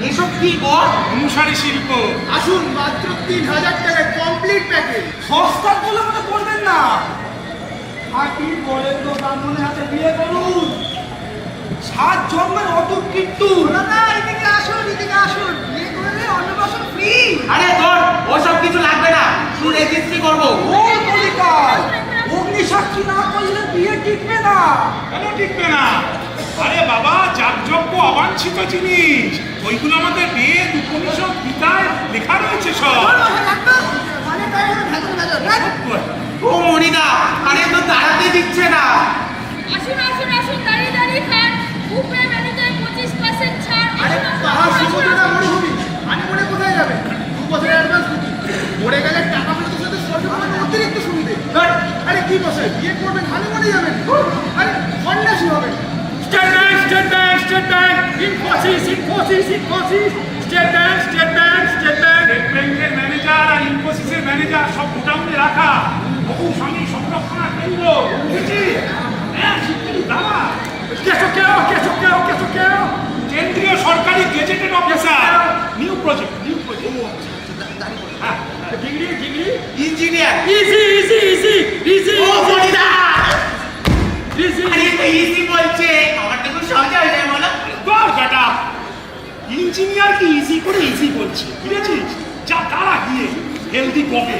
এসব কি গো? অনুসারী শিল্প। আসুন, মাত্র 3000 টাকায় কমপ্লিট প্যাকেজ। সস্তা বলে মনে করবেন না। খাঁটি বলেন তো ব্রাহ্মণের হাতে বিয়ে করুন। 7 জন্মের অটুট কিন্তু। দাদা, এদিকে আসুন, এদিকে আসুন। বিয়ে করলে অন্নপ্রাশন ফ্রি। আরে ধর, ওসব কিছু লাগবে না, শুধু রেজিস্ট্রি করবো। ও কলিকাল, অগ্নি সাক্ষী না করলে বিয়ে টিকবে না। কেন টিকবে না? আরে বাবা, যাগযজ্ঞ অবাঞ্ছিত জিনিস, ওইগুলো আমাদের বেদ, উপনিষদ, গীতায় লেখা রয়েছে সব। ও মনিদা, আরে তো দাঁড়াতে দিচ্ছে না। আসুন আসুন আসুন, দাঁড়িয়ে দাঁড়িয়ে খান। বুফে মেনুতে 25% ছাড়। আরে পাহাড় সমুদ্রটা মরুভূমি, হানিমুনে কোথায় যাবে? 2 বছরের অ্যাডভান্স বুকিং। মরে গেলে টাকা ফেরতের সাথে স্বর্গপানে অতিরিক্ত সুবিধে। আরে কি বসে বিয়ে করবেন, হানিমুনে যাবেন, আরে সন্ন্যাসী হবেন। State bank, state bank, state bank, Infosys, Infosys, Infosys, state bank, state bank, state bank. State ব্যাংকের ম্যানেজার আর ইনফোসিসের ম্যানেজার সব গোডাউনে রাখা। বহু স্বামী সংরক্ষণা কেন্দ্র, বুঝেছি? হ্যাঁ, শিগগিরই দাঁড়া। কেন্দ্রীয় সরকারি gazetted officer. New project, new project. হ্যাঁ, degree, degree. Engineer. Easy, easy, easy, easy. ও মনিদা, ইজি। আরে তো ইজি বলছে, আমার তো খুব সহজ হয়ে যায় বলো। বল বেটা, ইঞ্জিনিয়ার কি ইজি করে ইজি বলছে, বুঝেছিস? যা দাঁড়া গিয়ে হেলদি বকে।